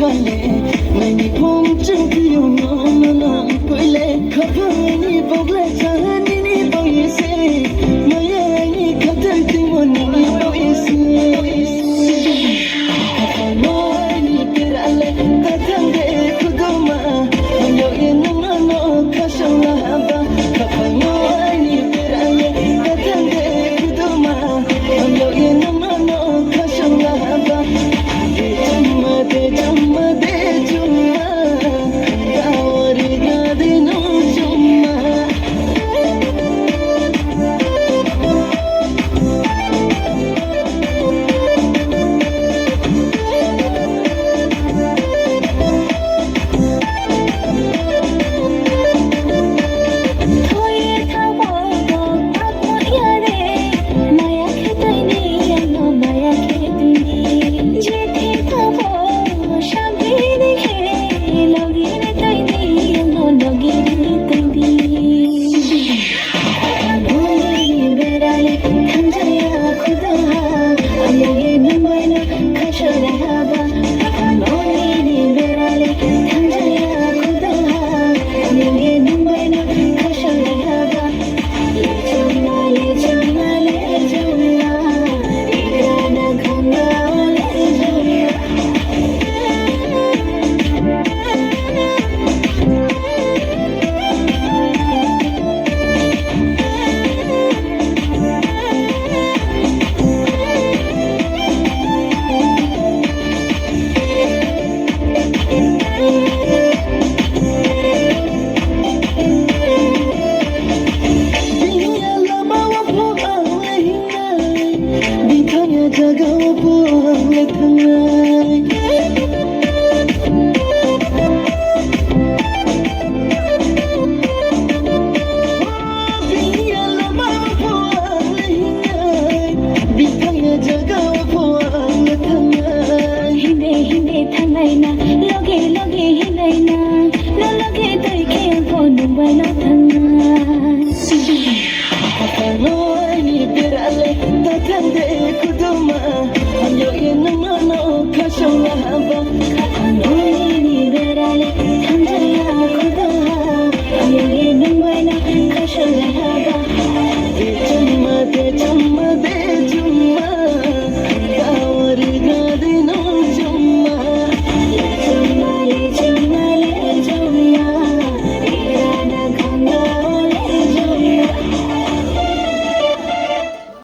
khale nai phom chung kiyo no na koile khapani bogle chani ni boyese maya ni khatar timoni boyese no ni perale tatande kudoma yo yen no khashanga ba khapano ni perale tatande kudoma yo yen no khashanga ba Jamma de jumma, gauri gadi no jumma. Lage lage hilaina, lo lage